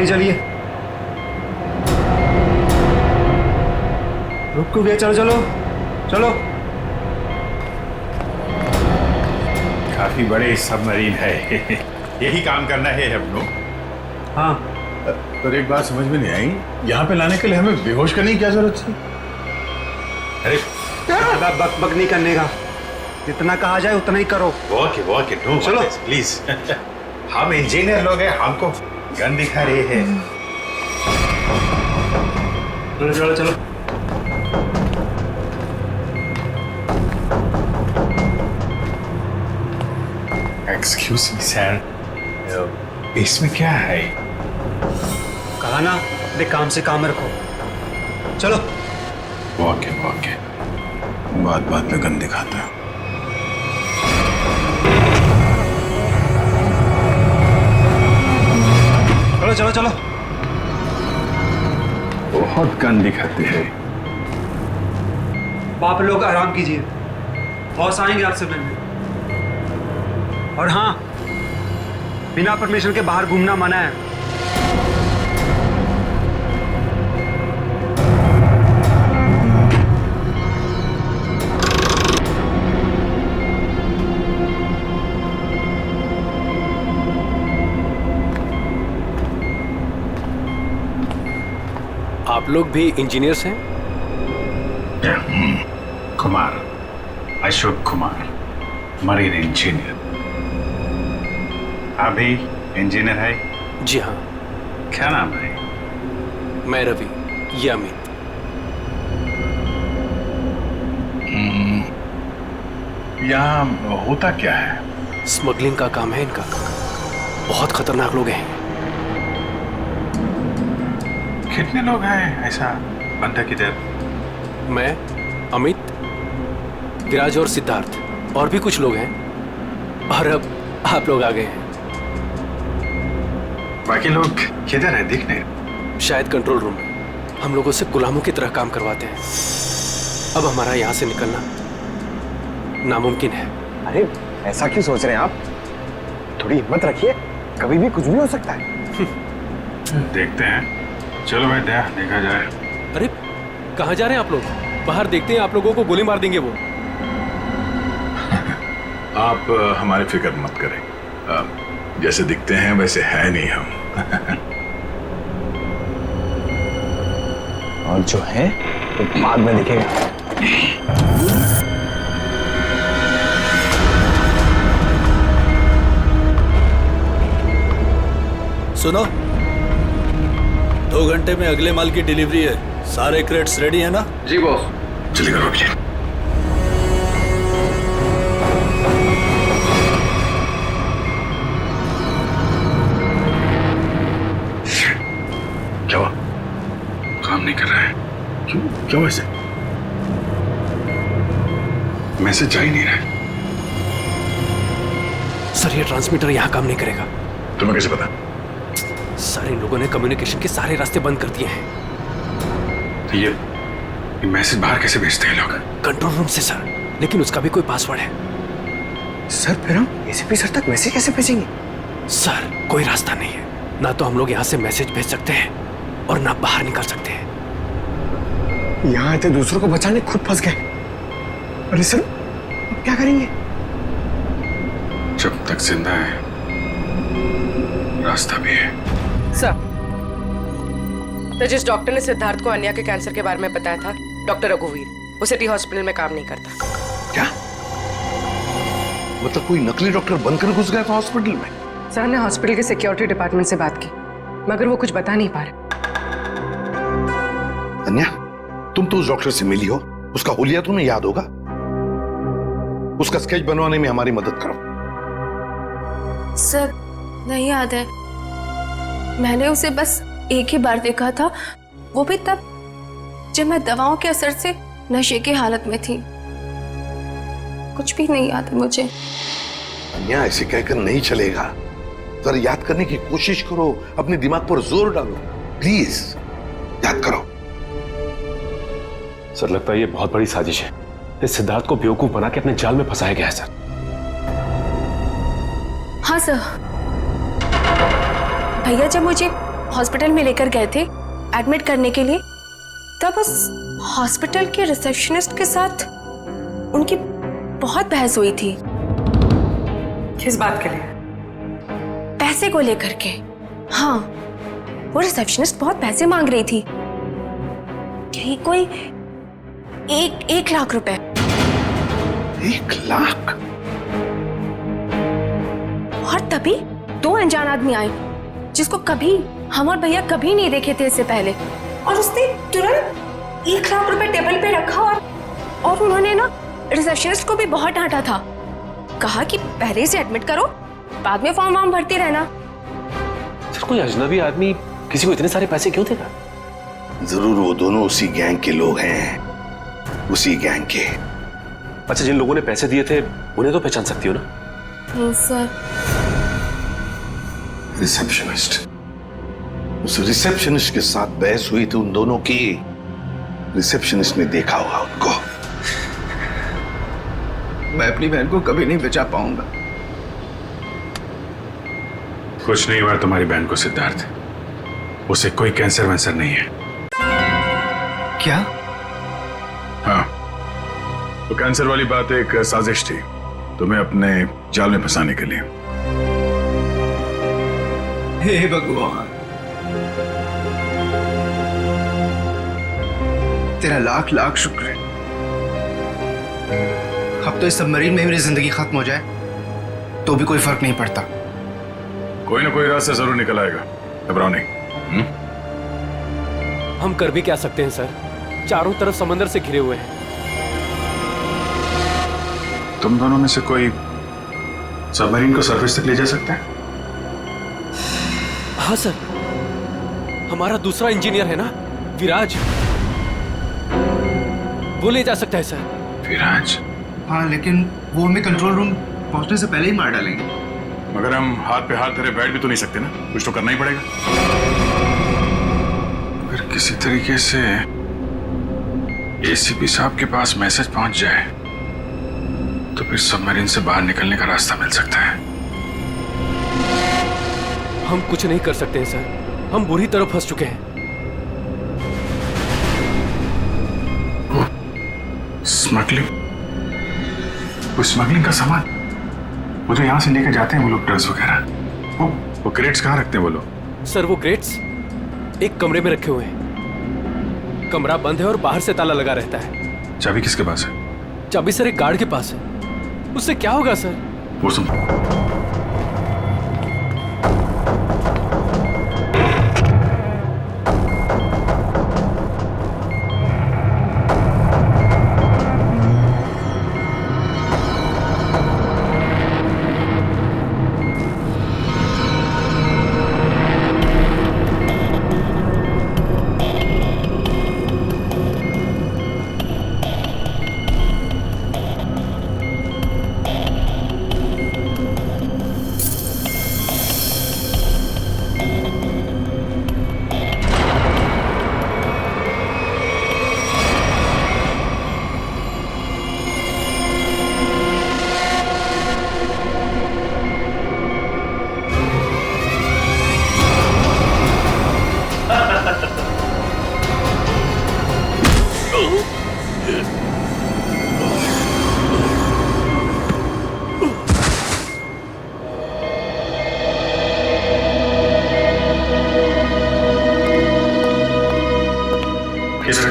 गाड़ी चलिए। रुक गए, चलो चलो चलो। काफी बड़े सबमरीन है। यही काम करना है हम लोग। हाँ, पर एक बात समझ में नहीं आई, यहाँ पे लाने के लिए हमें बेहोश करने की क्या जरूरत थी? अरे ज्यादा बक बक नहीं करने का, जितना कहा जाए उतना ही करो। ओके नो चलो। प्लीज। हम इंजीनियर लोग हैं, हमको गन दिखा रहे हैं। चलो चलो चलो। एक्सक्यूज मी सर, इसमें क्या है? कहा ना, अपने काम से काम रखो। चलो। ओके बात बात पे गन दिखाता है। चलो चलो चलो। बहुत गन दिखाते हैं। आप लोग आराम कीजिए, बॉस आएंगे आपसे मिलने। और हाँ, बिना परमिशन के बाहर घूमना मना है। आप लोग भी इंजीनियर्स हैं? Kumar, Ashok Kumar, marine engineer. आप भी इंजीनियर है? जी हाँ। क्या नाम है? मैं रवि, ये अमित। यहाँ होता क्या है? स्मगलिंग का काम है इनका। बहुत खतरनाक लोग हैं। कितने लोग हैं ऐसा बंदा किधर? मैं, अमित, विराज और सिद्धार्थ, और भी कुछ लोग हैं। और अब आप लोग आ गए हैं। बाकी लोग किधर है? दिखने? शायद कंट्रोल रूम में। हम लोगों से गुलामों की तरह काम करवाते हैं। अब हमारा यहाँ से निकलना नामुमकिन है। अरे ऐसा क्यों सोच रहे हैं आप? थोड़ी हिम्मत रखिए, कभी भी कुछ भी हो सकता है। देखते हैं। चलो भाई, देखा जाए। अरे कहाँ जा रहे हैं आप लोग? बाहर देखते हैं, आप लोगों को गोली मार देंगे वो। आप हमारी फिक्र मत करें। जैसे दिखते हैं वैसे है नहीं हम। और जो है वो बाद में दिखेगा। सुनो, 2 घंटे में अगले माल की डिलीवरी है। सारे क्रेट्स रेडी है ना? जी बॉस। चलिए करो भैया। क्या हुआ? काम नहीं कर रहा है। क्यों ऐसे? मैसेज आ ही नहीं रहा है। सर, ये ट्रांसमीटर यहाँ काम नहीं करेगा। तुम्हें कैसे पता? सर, इन लोगों ने कम्युनिकेशन के सारे रास्ते बंद कर दिए हैं। तो ये मैसेज बाहर कैसे भेजते हैं लोग? कंट्रोल रूम से सर, लेकिन उसका भी कोई पासवर्ड है। सर फिर हम एसीपी सर तक मैसेज कैसे भेजेंगे? सर, कोई रास्ता नहीं है। ना तो हम लोग यहाँ से मैसेज भेज सकते हैं और ना बाहर निकल सकते हैं। यहाँ आए थे दूसरों को बचाने, खुद फंस गए। अरे सर, अब क्या करेंगे? जब तक जिंदा है रास्ता भी है। सर, तो जिस डॉक्टर ने सिद्धार्थ को अन्या के कैंसर के बारे में बताया था, डॉक्टर रघुवीर, वो सिटी हॉस्पिटल में काम नहीं करता। क्या मतलब कोई नकली डॉक्टर बनकर घुस गया था हॉस्पिटल में? सर, हमने हॉस्पिटल के सिक्योरिटी डिपार्टमेंट से बात की, मगर वो कुछ बता नहीं पा रहे। अन्या, तुम तो उस डॉक्टर से मिली हो, उसका हुलिया तुम्हें याद होगा। उसका स्केच बनवाने में हमारी मदद करो। सर, नहीं याद है। मैंने उसे बस एक ही बार देखा था, वो भी तब जब मैं दवाओं के असर से नशे की हालत में थी। कुछ भी नहीं याद है मुझे। अन्या, ऐसे कहकर नहीं चलेगा। जरा याद करने की कोशिश करो, अपने दिमाग पर जोर डालो, प्लीज याद करो। सर, लगता है ये बहुत बड़ी साजिश है। इस सिद्धार्थ को बेवकूफ बना के अपने जाल में फंसाया गया है सर। हाँ सर, भैया जब मुझे हॉस्पिटल में लेकर गए थे एडमिट करने के लिए, तब उस हॉस्पिटल के रिसेप्शनिस्ट के साथ उनकी बहुत बहस हुई थी। किस बात के लिए? पैसे को लेकर के। हाँ, वो रिसेप्शनिस्ट बहुत पैसे मांग रही थी, यही कोई 1 लाख रुपए। 1 लाख? और तभी 2 अनजान आदमी आए जिसको कभी हम और भैया कभी नहीं देखे थे इससे पहले, और उसने तुरंत 1 लाख रुपए टेबल पे रखा और उन्होंने ना रिसेप्शनिस्ट को भी बहुत डांटा था। कहा कि पहले से एडमिट करो, बाद में फॉर्म वार्म भरती रहना। सर, कोई अजनबी आदमी किसी को इतने सारे पैसे क्यों देगा? जरूर वो दोनों उसी गैंग के लोग हैं, उसी गैंग के। अच्छा, जिन लोगों ने पैसे दिए थे उन्हें तो पहचान सकती हो ना? सर, रिसेप्शनिस्ट, उस रिसेप्शनिस्ट के साथ बहस हुई थी उन दोनों की। रिसेप्शनिस्ट ने देखा होगा उनको। मैं अपनी बहन को कभी नहीं बचा पाऊंगा। कुछ नहीं हुआ तुम्हारी बहन को सिद्धार्थ, उसे कोई कैंसर वैंसर नहीं है। क्या? हाँ, तो कैंसर वाली बात एक साजिश थी तुम्हें अपने जाल में फंसाने के लिए। हे भगवान, तेरा लाख लाख शुक्र है। अब तो इस सबमरीन में मेरी जिंदगी खत्म हो जाए तो भी कोई फर्क नहीं पड़ता। कोई ना कोई रास्ता जरूर निकल आएगा, घबराओ नहीं। हम कर भी क्या सकते हैं सर, चारों तरफ समंदर से घिरे हुए हैं। तुम दोनों में से कोई सबमरीन को सरफेस तक ले जा सकता है? हाँ सर, हमारा दूसरा इंजीनियर है ना, विराज, वो ले जा सकता है सर। विराज? हाँ, लेकिन वो हमें कंट्रोल रूम पहुंचने से पहले ही मार डालेंगे। मगर हम हाथ पे हाथ धरे बैठ भी तो नहीं सकते ना, कुछ तो करना ही पड़ेगा। अगर किसी तरीके से एसीपी साहब के पास मैसेज पहुंच जाए तो फिर सबमरीन से बाहर निकलने का रास्ता मिल सकता है। हम कुछ नहीं कर सकते हैं सर, हम बुरी तरह फंस चुके हैं। स्मगलिंग? वो स्मगलिंग का सामान वो जो यहाँ से लेकर जाते हैं वो लोग, ड्रग्स वगैरह, वो क्रेट्स कहाँ रखते हैं वो लोग? सर, वो क्रेट्स एक कमरे में रखे हुए हैं। कमरा बंद है और बाहर से ताला लगा रहता है। चाबी किसके पास है? चाबी सर एक गार्ड के पास है। उससे क्या होगा सर? वो सुन,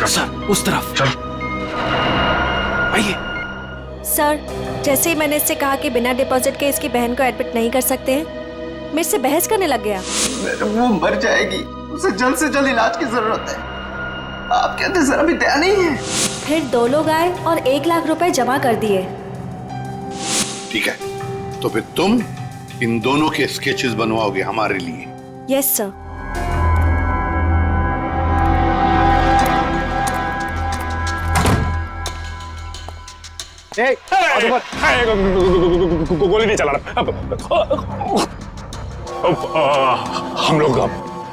सर, उस तरफ चल। आइए। सर, जैसे ही मैंने इससे कहा कि बिना डिपॉजिट के इसकी बहन को एडमिट नहीं कर सकते हैं, मेरे से बहस करने लग गया। वो मर जाएगी, उसे जल्द से जल्द इलाज की जरूरत है। आप कहते सर अभी दया नहीं है। फिर 2 लोग आए और 1 लाख रुपए जमा कर दिए। ठीक है, तो फिर तुम इन दोनों के स्केचेस बनवाओगे हमारे लिए? Yes sir. गोली नहीं चला रहा। हम लोग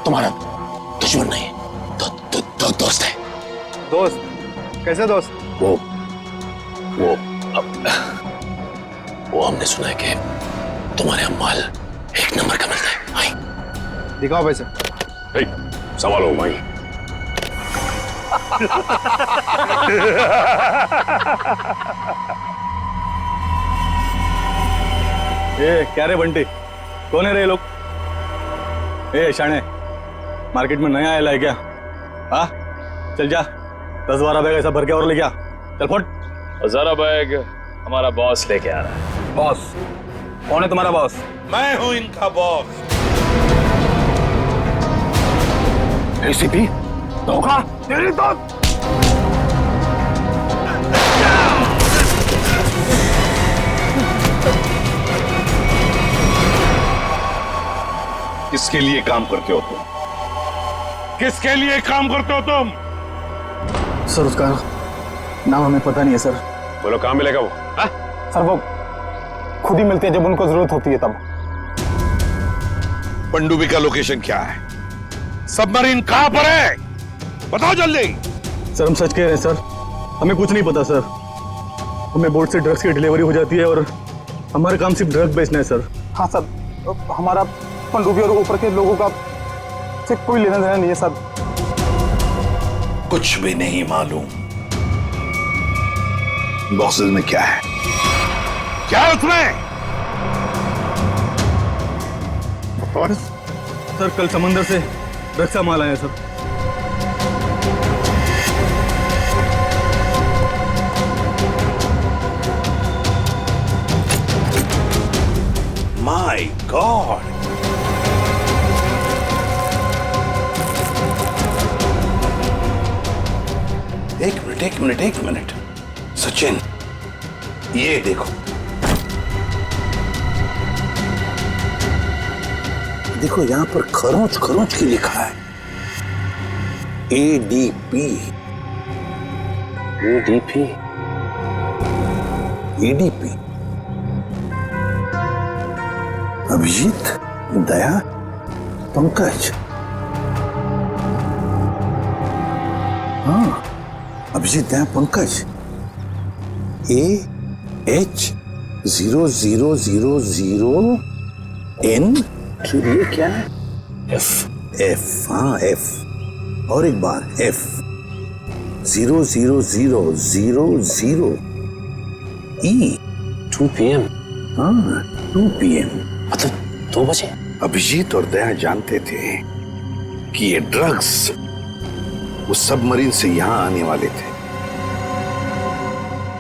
तुम्हारा दुश्मन नहीं, दोस्त है। दोस्त? कैसे दोस्त? वो हमने सुना है कि तुम्हारे यहाँ माल 1 नंबर का मिलता है। दिखाओ पैसे। संभालो भाई। ये क्या रे बंटी, कौन है रे लोग? ए शाणे, मार्केट में नया आया है क्या? हाँ चल जा, 10-12 बैग ऐसा भर के और ले गया। चल फट। 1000 बैग हमारा बॉस लेके आ रहा है। बॉस? कौन है तुम्हारा बॉस? मैं हूं इनका बॉस। एसीपी धोखा तेरी तो। किसके लिए काम करते हो तुम? किसके लिए काम करते हो तुम? सर उसका नाम हमें पता नहीं है सर। बोलो कहाँ मिलेगा वो? सर वो खुद ही मिलते हैं जब उनको जरूरत होती है तब। पनडुब्बी का लोकेशन क्या है? सबमरीन कहां पर है? बताओ जल्दी। सर हम सच कह रहे हैं सर, हमें कुछ नहीं पता सर। हमें बोट से ड्रग्स की डिलीवरी हो जाती है और हमारा काम सिर्फ ड्रग बेचना है सर। हाँ सर, हमारा पनडुब्बी और ऊपर के लोगों का से कोई लेना देना नहीं है सर। कुछ भी नहीं मालूम। बॉक्सेस में क्या है? क्या है उसमें? सर कल समंदर से ड्रग्स का माल आया सर। माय गॉड, एक मिनट सचिन, ये देखो, देखो यहां पर खरोंच खरोंच की लिखा है ADP। ADP अभिजीत, दया, पंकज। हाँ अभिजीत, दया, पंकज। AH0000N। ये क्या है? F। हाँ F, और एक बार F 00000E। 2 PM। हाँ 2 PM, मतलब 2 बजे। अभिजीत और दया जानते थे कि ये ड्रग्स उस सबमरीन से यहां आने वाले थे।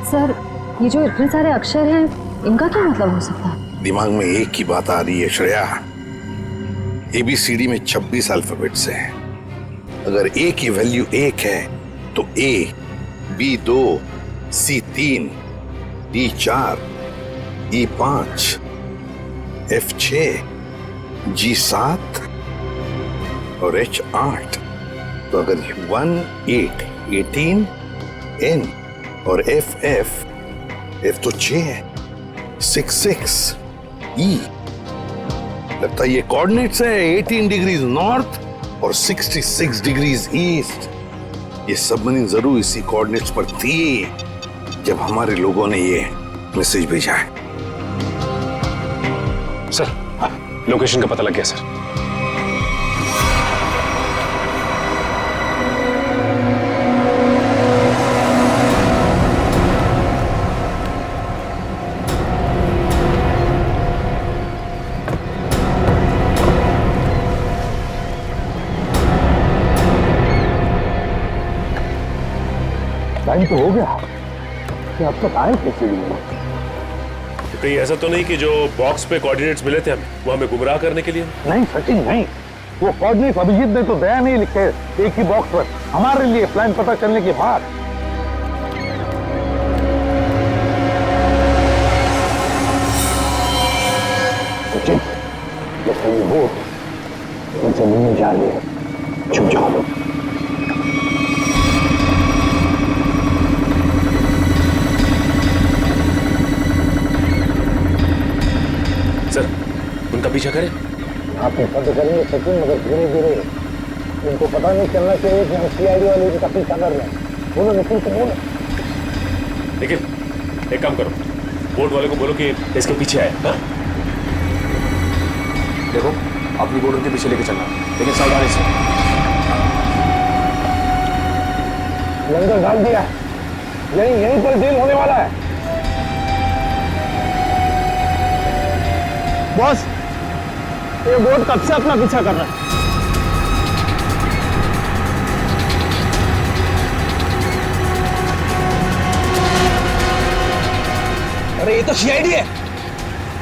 सर ये जो इतने सारे अक्षर हैं इनका क्या मतलब हो सकता है? दिमाग में एक ही बात आ रही है श्रेया, ABCD में 26 अल्फाबेट्स हैं। अगर A की वैल्यू 1 है तो A, B 2, C 3, D 4, E 5, F 6, G 7 और H 8। तो अगर 1 8 18, N और F तो 6 है, 6 6 E। लगता है ये कोऑर्डिनेट्स है 18 डिग्रीज नॉर्थ और 66 डिग्रीज ईस्ट। ये सबमरीन जरूर इसी कोऑर्डिनेट्स पर थी जब हमारे लोगों ने ये मैसेज भेजा है। सर लोकेशन का पता लग गया सर। टाइम तो हो गया कि अब तक आए कैसे लिए? कहीं ऐसा तो नहीं कि जो बॉक्स पे कोऑर्डिनेट्स मिले थे हमें वो हमें गुमराह करने के लिए? नहीं सचिन नहीं, वो कोऑर्डिनेट्स अभिजीत ने तो दया नहीं लिखे एक ही बॉक्स पर, हमारे लिए प्लान पता चलने के बाद। सचिन जैसे ये बोट उनसे मिलने जा रही है, चुप जाओ। सर उनका पीछा करें? आप पता करेंगे सचिन, मगर धीरे धीरे। उनको पता नहीं चलना चाहिए कि हम CID वाले इनका पीछा कर रहे हैं। बोलो निखिल को बोलो। निखिल एक काम करो, बोट वाले को बोलो कि इसके पीछे आए। हाँ? देखो अपनी बोर्ड के पीछे लेके चलना, लेकिन सावधानी से। लंगर डाल दिया, यहीं पर डील होने वाला है। बॉस, ये बोट कब से अपना पीछा कर रहा है? अरे ये तो सीआईडी है,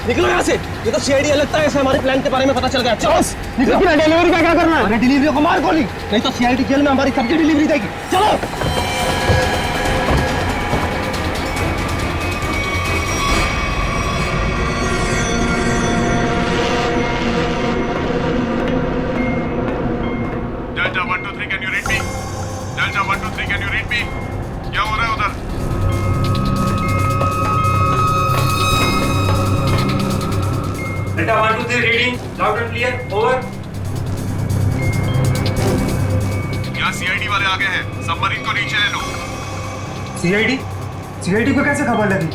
निकलो यहाँ से। ये तो सीआईडी है, लगता है इसे हमारे प्लान के बारे में पता चल गया। चलो निकलो। डिलीवरी का क्या करना है? अरे डिलीवरी को मार गोली, नहीं तो सीआईडी जेल में हमारी सबकी डिलीवरी देगी। चलो। Delta 1 2 3 can you read me? Delta 1 2 3 can you read me? क्या हो रहा है उधर? Delta 1 2 3 reading loud and clear, over. यहाँ सीआईडी वाले आ गए हैं, सबमरीन को नीचे ले लो। सीआईडी को कैसे खबर लगी?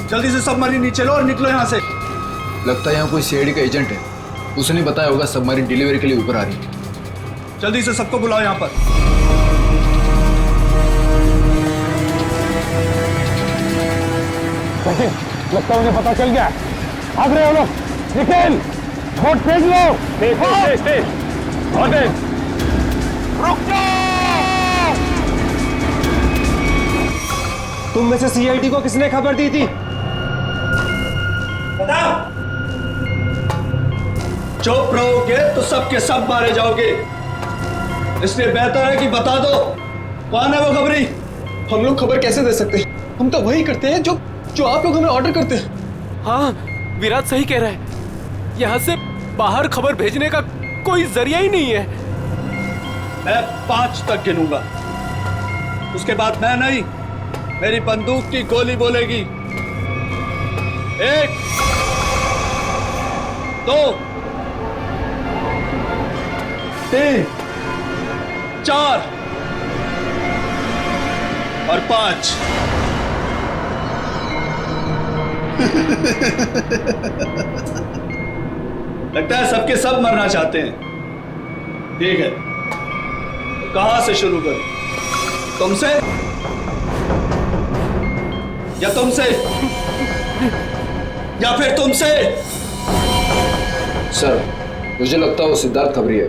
जल्दी से सबमरीन नीचे लो और निकलो यहाँ से। लगता है यहाँ कोई सीआईडी का एजेंट है, उसने बताया होगा सबमरीन डिलीवरी के लिए ऊपर आ रही है। जल्दी से सबको बुलाओ यहाँ पर। लगता है उन्हें पता चल गया। भाग रहे हो लोग, निकल, बोट फेंक लो। रुक जाओ। तुम में से सीआईडी को किसने खबर दी थी? बताओ। चुप रहोगे तो सबके सब मारे जाओगे, इसलिए बेहतर है कि बता दो कौन है वो खबरी। हम लोग खबर कैसे दे सकते हैं? हम तो वही करते हैं जो आप लोग हमें ऑर्डर करते हैं। हाँ, विराट सही कह रहा है। यहाँ से बाहर खबर भेजने का कोई जरिया ही नहीं है। मैं 5 तक गिनूंगा, उसके बाद मैं नहीं, मेरी बंदूक की गोली बोलेगी। 1 2 3 4 और 5। लगता है सबके सब मरना चाहते हैं। ठीक है, तो कहां से शुरू करूं? तुमसे या तुमसे या फिर तुमसे? सर, मुझे लगता है वो सिद्धार्थ खबरी है।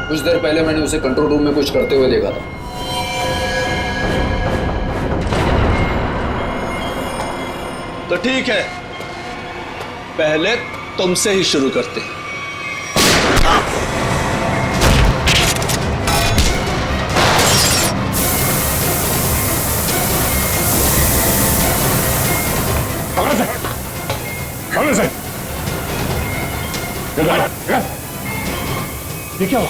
कुछ देर पहले मैंने उसे कंट्रोल रूम में कुछ करते हुए देखा था। तो ठीक है, पहले तुमसे ही शुरू करते हैं। ये क्या हुआ?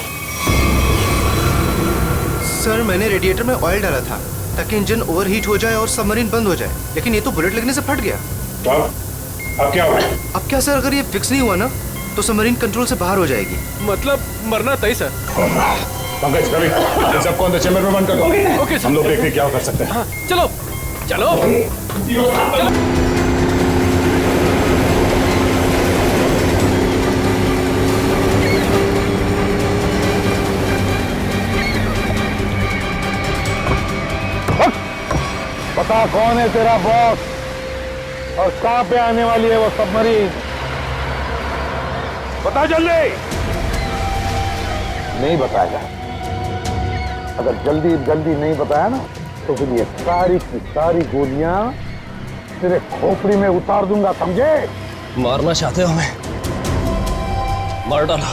सर, मैंने रेडिएटर में ऑयल डाला था ताकि इंजन ओवरहीट हो जाए और सबमरीन बंद हो जाए, लेकिन ये तो बुलेट लगने से फट गया। तो अब क्या हुआ? अब क्या सर, अगर ये फिक्स नहीं हुआ ना तो सबमरीन कंट्रोल से बाहर हो जाएगी। मतलब मरना तय सर। पंकज, रवि, इन सबको अंदर चैम्बर में बंद कर दो। Okay sir. हम लोग देखते हैं क्या कर सकते हैं। हाँ, चलो चलो चलो। पता कौन है तेरा बॉस और कहां पे आने वाली है वो सबमरीन? बता जल्दी। नहीं बताएगा। अगर जल्दी जल्दी नहीं बताया ना तो फिर ये सारी की सारी गोलियां तेरे खोपड़ी में उतार दूंगा, समझे? मारना चाहते हो हमें? मार डालो,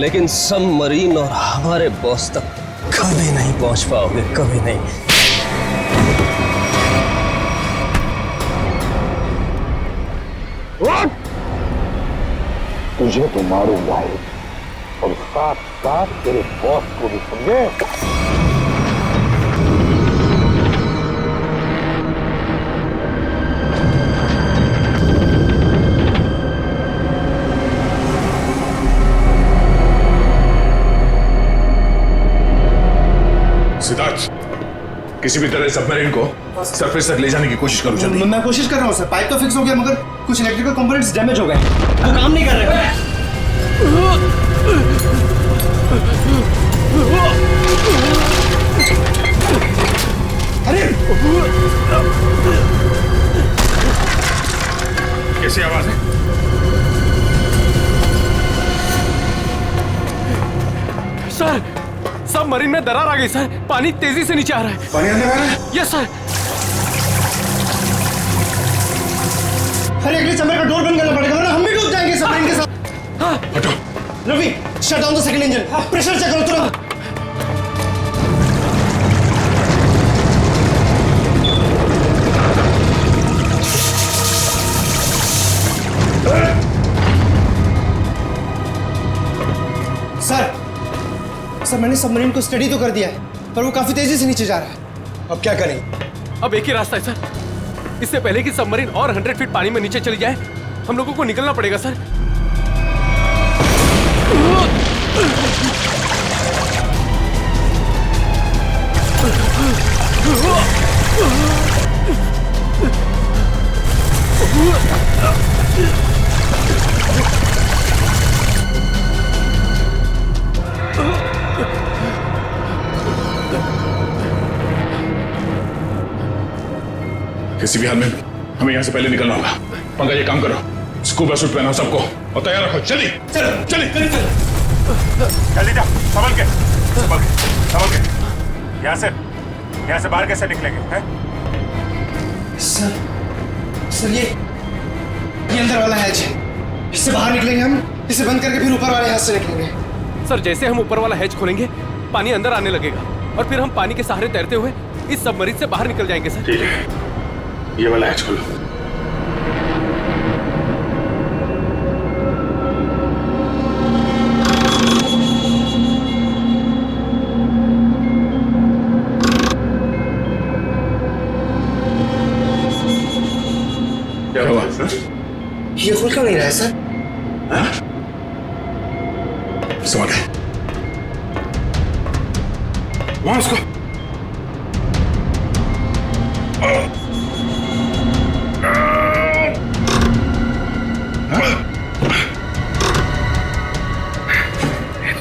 लेकिन सबमरीन और हमारे बॉस तक कभी नहीं पहुंच पाओगे, कभी नहीं। तुझे तो मारूंगा ही और साथ साथ तेरे बॉस को भी, समझे? सिद्धार्थ, किसी भी तरह सबमरीन को सरफेस तक ले जाने की कोशिश करो जल्दी। मैं कोशिश कर रहा हूँ सर, पाइप तो फिक्स हो गया मगर कुछ इलेक्ट्रिकल कंपोनेंट्स डैमेज हो गए, वो काम नहीं कर रहे। अरे कैसी आवाज है? सर, सबमरीन में दरार आ गई सर। पानी तेजी से नीचे आ रहा है। पानी आने वाला है? Yes sir. अरे अगले चैम्बर का डोर बंद करना पड़ेगा वरना हम भी डूब जाएंगे सबमरीन के साथ। हाँ। हटो। Ravi, shut down the second engine. Pressure check करो तुरंत। सर मैंने सबमरीन को स्टडी तो कर दिया है पर वो काफी तेजी से नीचे जा रहा है। अब क्या करें? अब एक ही रास्ता है सर। इससे पहले कि सबमरीन और 100 फीट पानी में नीचे चली जाए, हम लोगों को निकलना पड़ेगा सर। किसी भी हाल में हमें यहाँ से पहले निकलना होगा। पंकज ये काम करो, स्कूबा सूट पहनाओ सबको और तैयार रखो। चलिए चलो चलिए जल्दी जा। संभल के संभल के संभल के। यहाँ से बाहर कैसे निकलेंगे हैं? सर ये अंदर वाला हैच है, इससे बाहर निकलेंगे हम, इसे बंद करके फिर ऊपर वाले हैच से निकलेंगे। सर जैसे हम ऊपर वाला हैच खोलेंगे पानी अंदर आने लगेगा और फिर हम पानी के सहारे तैरते हुए इस सबमरीन से बाहर निकल जाएंगे सर। ठीक है, ये वाला हैच खोलो। क्या हुआ सर? ये खुल क्यों नहीं रहा है सर? समझ गए। वहां उसको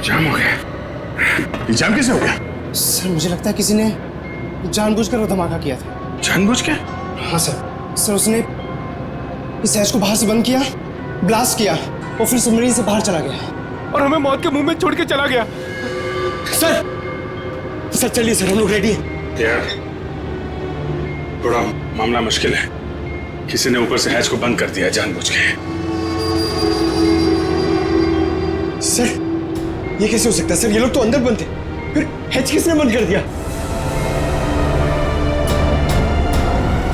जाम हो गया। ये जाम कैसे हो गया? सर मुझे लगता है किसी ने जानबूझकर वो धमाका किया था। जानबूझ के? हाँ सर उसने इस हैच को बाहर से बंद किया, ब्लास्ट किया और फिर सबमरीन से बाहर चला गया और हमें मौत के मुंह में छोड़ के चला गया। सर चलिए सर, हम लोग रेडी हैं। यार थोड़ा मामला मुश्किल है। किसी ने ऊपर से हैच को बंद कर दिया जानबूझ के। सर ये कैसे हो सकता है? सर ये लोग तो अंदर बंद थे, फिर हैच किसने बंद कर दिया?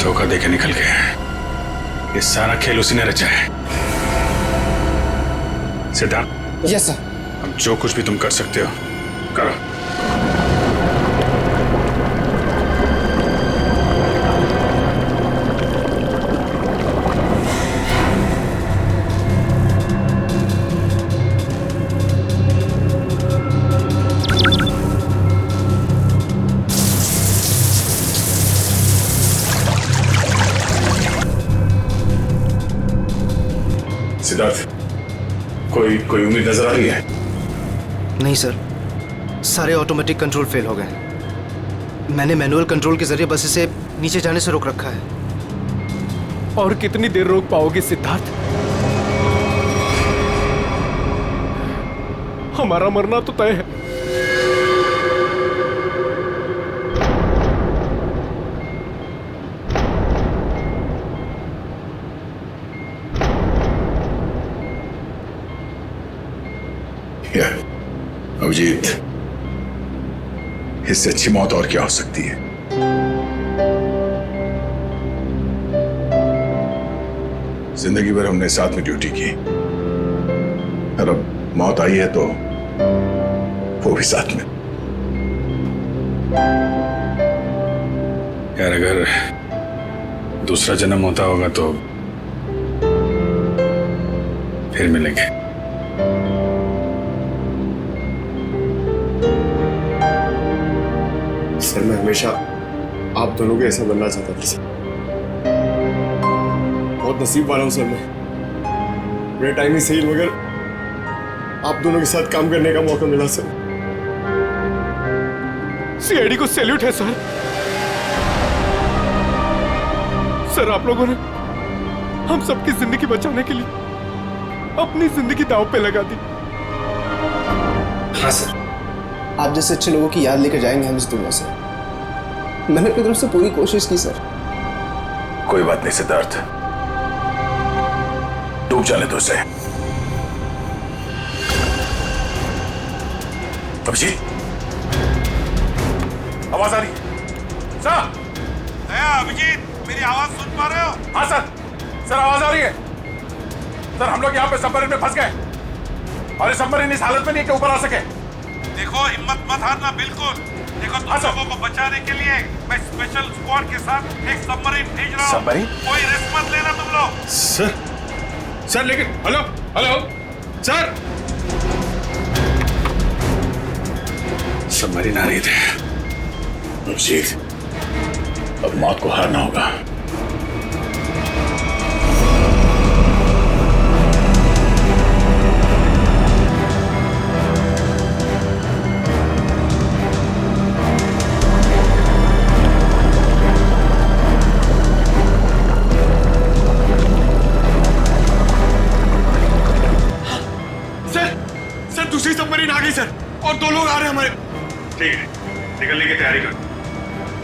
धोखा देके निकल गए। ये सारा खेल उसी ने रचा है। सिद्धार्थ। Yes sir. अब जो कुछ भी तुम कर सकते हो करो। सिद्धार्थ, कोई उम्मीद नजर आ रही है? नहीं सर, सारे ऑटोमेटिक कंट्रोल फेल हो गए। मैंने मैनुअल कंट्रोल के जरिए बस इसे नीचे जाने से रोक रखा है। और कितनी देर रोक पाओगे सिद्धार्थ? हमारा मरना तो तय है। अभिजीत, इससे अच्छी मौत और क्या हो सकती है? जिंदगी भर हमने साथ में ड्यूटी की और अब मौत आई है तो वो भी साथ में। यार अगर दूसरा जन्म होता होगा तो फिर मिलेंगे। सर मैं हमेशा आप दोनों के ऐसा बनना चाहता था। बहुत बहुत नसीब वाला हूँ सर मैं। मेरा टाइम ही सही, मगर आप दोनों के साथ काम करने का मौका मिला सर। सीआईडी को सैल्यूट है सर। सर आप लोगों ने हम सबकी जिंदगी बचाने के लिए अपनी जिंदगी दांव पे लगा दी। हाँ सर, आप जैसे अच्छे लोगों की याद लेकर जाएंगे हम इस दुनिया से। मैंने अपनी तरफ से पूरी कोशिश की सर। कोई बात नहीं सिद्धार्थ, डूब जाने दो उसे। अभिजीत, आवाज आ रही है? सर, अभिजीत, मेरी आवाज सुन पा रहे हो? हाँ सर, सर आवाज आ रही है। सर हम लोग यहाँ पे सबमरीन में फंस गए और ये सबमरीन इस हालत में नहीं कि ऊपर आ सके। देखो हिम्मत मत हारना, बिल्कुल। देखो तुम लोगों को बचाने के लिए मैं स्पेशल स्क्वाड के साथ एक सबमरीन भेज रहा हूँ। सबमरीन? कोई रिस्क मत लेना तुम लोग। सर लेकिन हेलो हेलो सर, सबमरीन आ रही थी। अभिजीत, अब मौत को हारना होगा। दूसरी सबमरीन आ गई सर, और 2 लोग आ रहे हैं हमारे। ठीक है, निकलने की तैयारी कर।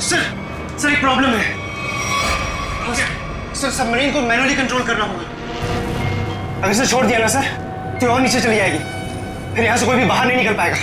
सर एक प्रॉब्लम है सर। सबमरीन को मैनुअली कंट्रोल करना होगा। अगर इसे छोड़ दिया ना सर तो और नीचे चली जाएगी, फिर यहाँ से कोई भी बाहर नहीं निकल पाएगा।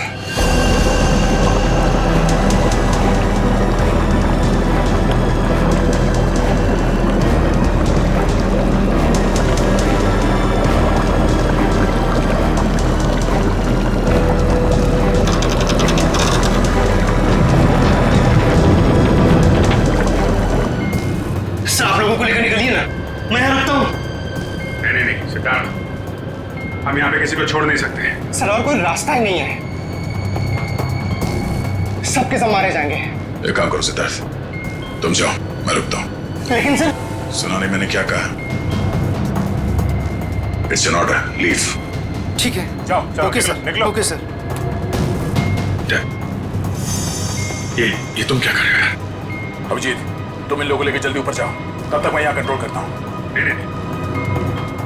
को लेकर निकलिए ना, मैं यहाँ रुकता हूँ। नहीं सिद्धार्थ, हम यहाँ पे किसी को छोड़ नहीं सकते। सर और कोई रास्ता ही नहीं है, सबके सब मारे जाएंगे। एक काम करो सिद्धार्थ, तुम जाओ, मैं रुकता हूँ। लेकिन सर, सुना नहीं मैंने क्या कहा? It's an order, leave. ठीक है, जाओ ओके सर, निकलो। Okay sir. ये तुम क्या कर रहे हो? अभिजीत, तुम इन लोगों को लेकर जल्दी ऊपर जाओ, तब तक मैं यहाँ कंट्रोल करता हूँ। नहीं,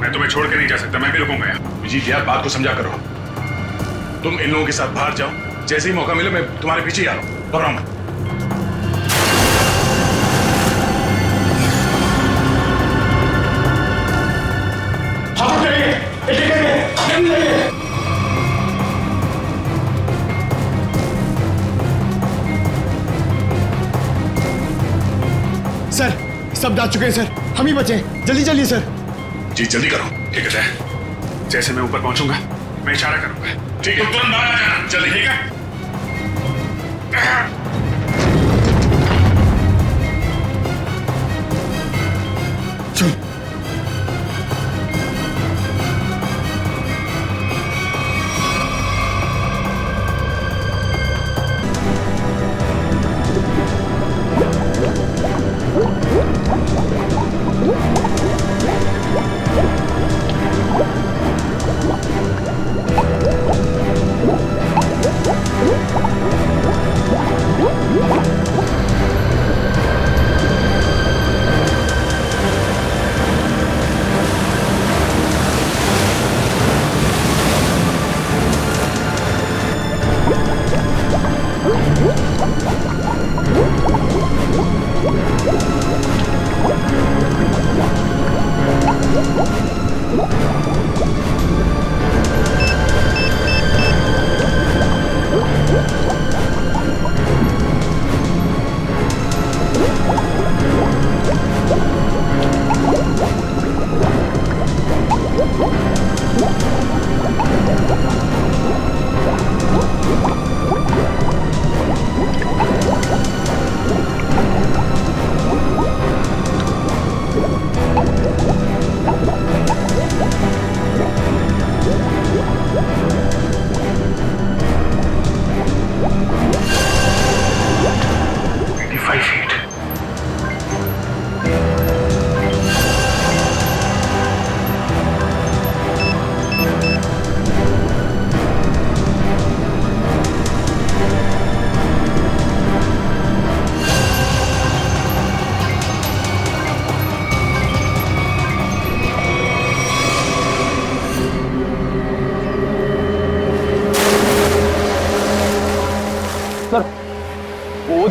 मैं तुम्हें छोड़ के नहीं जा सकता, मैं भी रुकूंगा यहाँ। विजीत यार, बात को समझा करो। तुम इन लोगों के साथ बाहर जाओ, जैसे ही मौका मिले मैं तुम्हारे पीछे ही आ रहा हूँ। घबराओ मत। सर सब जा चुके हैं सर, हम ही बचे। जल्दी चलिए सर। जी जल्दी करो। ठीक है, जैसे मैं ऊपर पहुंचूंगा मैं इशारा करूंगा। ठीक है, तुरंत बाहर आ जाना जल्दी। ठीक है। चल।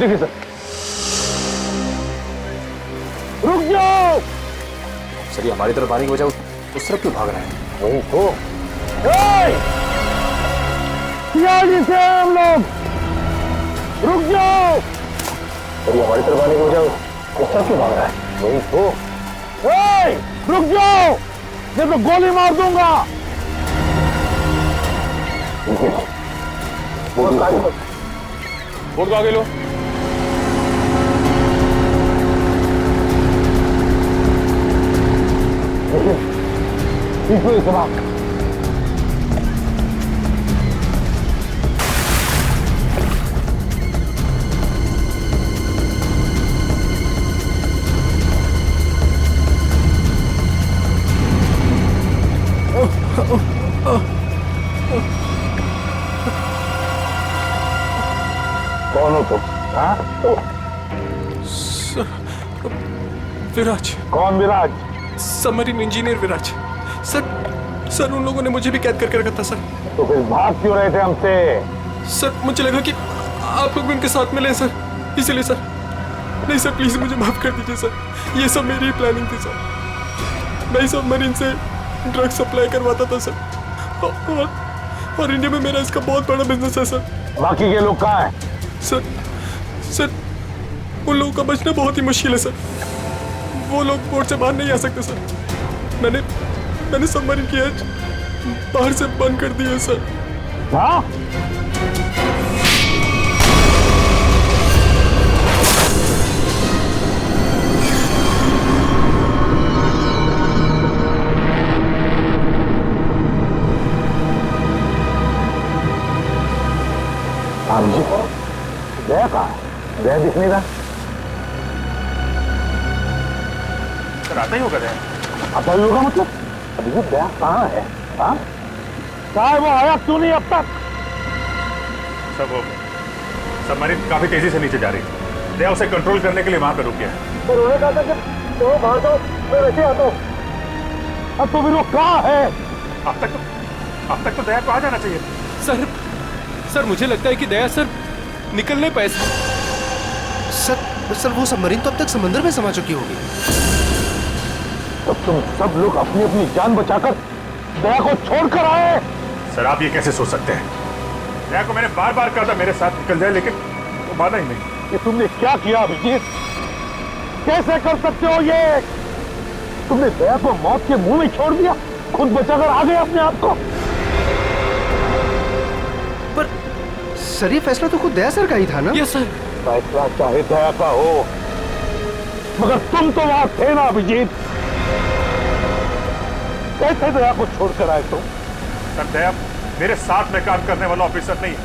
देखिए सर, रुक जाओ। सर ये हमारी तरफ आने की वजह उस तरफ क्यों भाग रहा है? वही तो जी से हम लोग, रुक जाओ। सर हमारी तरफ आने की वजह उस तरफ क्यों भाग रहा है? वही तो, रुक जाओ, नहीं तो गोली मार दूंगा। बोर्ड को आगे लो। देखिए सवाल, कौन हो तुम? हाँ? विराज। कौन विराज? सबमरीन इंजीनियर विराज। सर उन लोगों ने मुझे भी कैद करके रखा था सर। तो फिर भाग क्यों रहे थे हमसे? सर मुझे लगा कि आप लोग भी उनके साथ मिले सर, इसीलिए सर। नहीं सर प्लीज मुझे माफ कर दीजिए सर, ये सब मेरी प्लानिंग थी सर। मैं सबमरीन से ड्रग सप्लाई करवाता था सर, और इंडिया में मेरा इसका बहुत बड़ा बिजनेस है सर। बाकी के लोग कहाँ हैं? सर उन लोगों का बचना बहुत ही मुश्किल है सर। वो लोग बोर्ड से बाहर नहीं आ सकते सर। मैंने सबमरीन की एज बाहर से बंद कर दी है सर। हाँ? दया कहाँ है? दया दिख नहीं रहा। सर आता ही होगा दया। आता ही होगा मतलब? अभी ये दया कहाँ है? हाँ? कहाँ है वो? आया क्यों नहीं अब तक? सर वो सबमरीन काफी तेजी से नीचे जा रही है। दया उसे कंट्रोल करने के लिए वहां पर रुक गया है। तो उन्होंने कहा था कि तो बाहर जाओ, मैं वैसे आता हूँ। अब तो फिर वो कहाँ है? अब तक तो दया को आ जाना चाहिए। सर मुझे लगता है कि दया सर निकलने पाए सर वो सबमरीन तो अब तक समंदर में समा चुकी होगी। तो तुम सब लोग अपनी अपनी जान बचाकर दया को छोड़कर आए। सर आप ये कैसे सोच सकते हैं? दया को मैंने बार बार कहा था मेरे साथ निकल जाए, लेकिन वो माना ही नहीं। ये तुमने क्या किया अभिजीत? कैसे कर सकते हो ये? तुमने दया को मौत के मुंह में छोड़ दिया, खुद बचाकर आ गए अपने आप को। पर सर ये फैसला तो खुद दया सर का ही था ना? Yes sir. फैसला चाहे दया का हो, मगर तुम तो वहां थे ना अभिजीत। कैसे दया को छोड़कर आए तुम? सर दया मेरे साथ में काम करने वाला ऑफिसर नहीं है।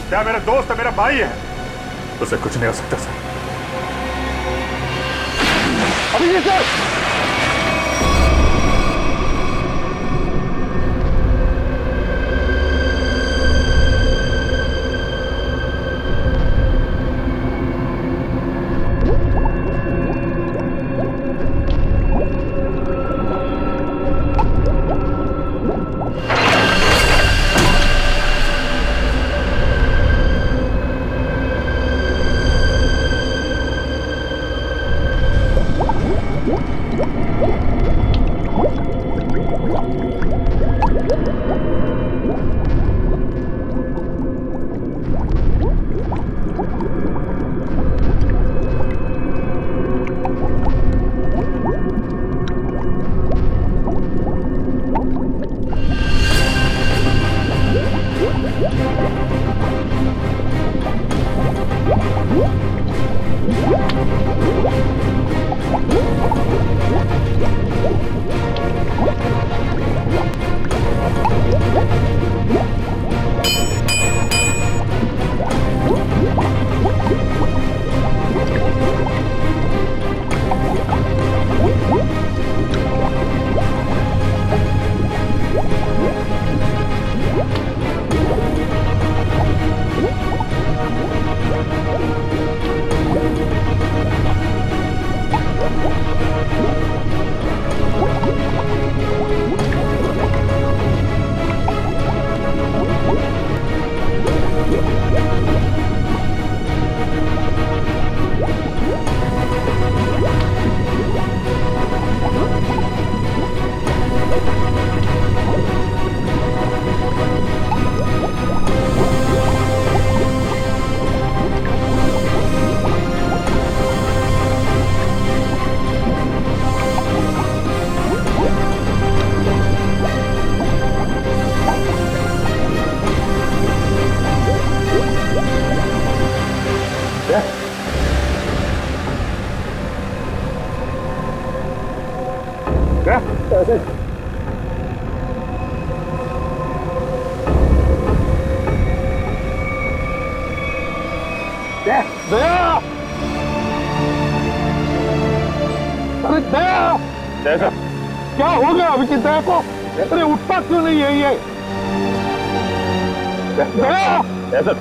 दया मेरा दोस्त है, मेरा भाई है, उसे कुछ नहीं हो सकता सर। अभिजीत सर, दया! अरे दया! जैसा क्या हो गया अभिजीत दया को? अरे उठता क्यों नहीं है ये? दया! जैसा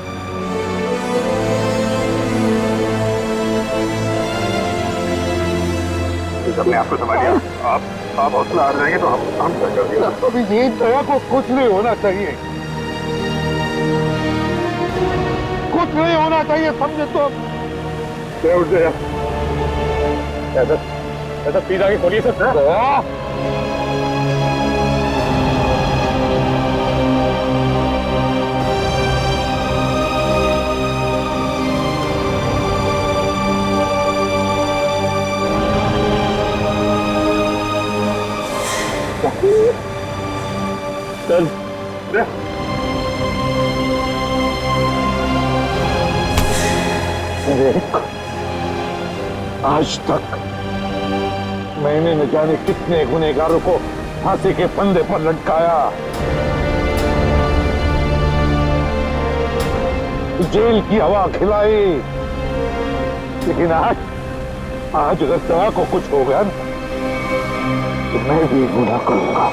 अपने आप को संभालिए। आप हौसला हार जाएंगे तो हम क्या कर देंगे? अभिजीत दया को कुछ नहीं होना चाहिए, कुछ नहीं होना चाहिए, समझे तो? उठ गया। ऐसा प्लीज आगे खोलिए सर। दया! आज तक मैंने न जाने कितने गुनहगारों को फांसी के फंदे पर लटकाया, जेल की हवा खिलाई, लेकिन आज अगर दया को कुछ हो गया ना तो मैं भी गुनाह करूंगा,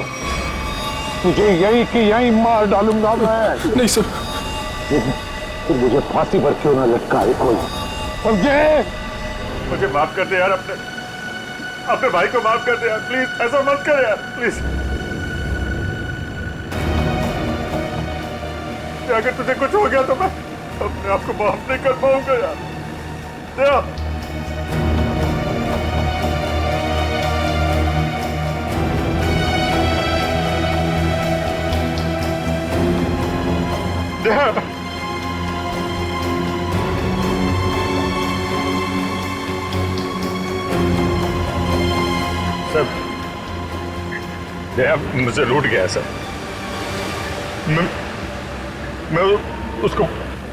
तुझे यही कि यही मार डालूंगा मैं। नहीं सर। तो मुझे फांसी पर क्यों ना लटकाए कोई, समझे? मुझे माफ कर दे यार, अपने भाई को माफ कर दे यार, प्लीज ऐसा मत कर यार, प्लीज। अगर तुझे कुछ हो गया तो मैं अपने आप को माफ नहीं कर पाऊंगा यार। दया! दया! सर, दया मुझे लूट गया सर। मैं उसको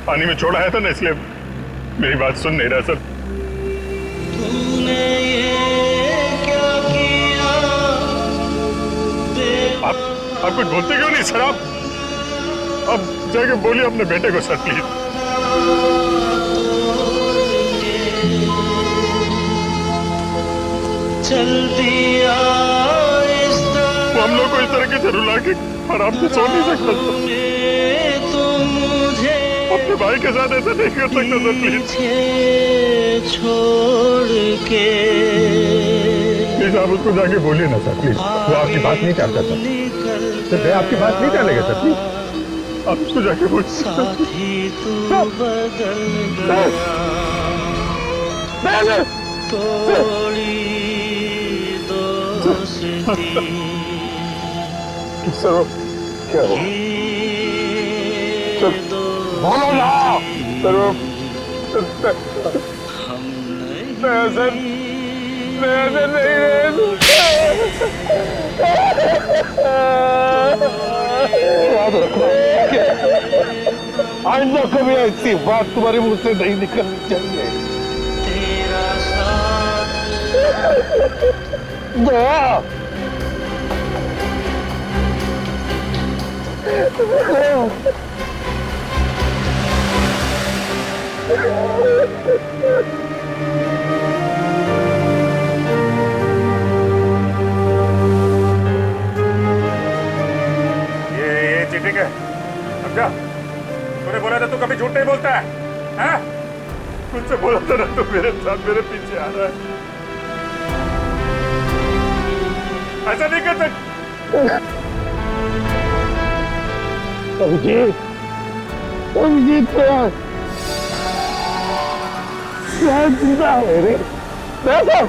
पानी में छोड़ आया था ना, इसलिए मेरी बात सुन नहीं रहा सर। आप कुछ बोलते क्यों नहीं सर? आप जाके बोलिए अपने बेटे को सर, प्लीज। वो हम लोग को इस तरीके से रुला के आराम से सो नहीं सकता सर। अपने भाई के साथ ऐसा नहीं कर सकता सर, प्लीज। प्लीज आप उसको जाके बोलिए ना सर, प्लीज। वो आपकी बात नहीं चाहता सर। मैं आपकी बात नहीं चाहेगा सर, प्लीज आप उसको जाके बोलिए। सर क्या हो? बोलो ना सर। याद रखना, आइंदा कभी ऐसी बात तुम्हारे मुंह से नहीं निकलनी चाहिए। दया! ये चीटिंग है, समझा? तूने बोला था तू कभी झूठ नहीं बोलता है, हैं? तुझसे बोला था ना तू मेरे साथ मेरे पीछे आ रहा है। ऐसा नहीं कर सकता। अभिजीत, अभिजीत क्या जिंदा है रे? देखो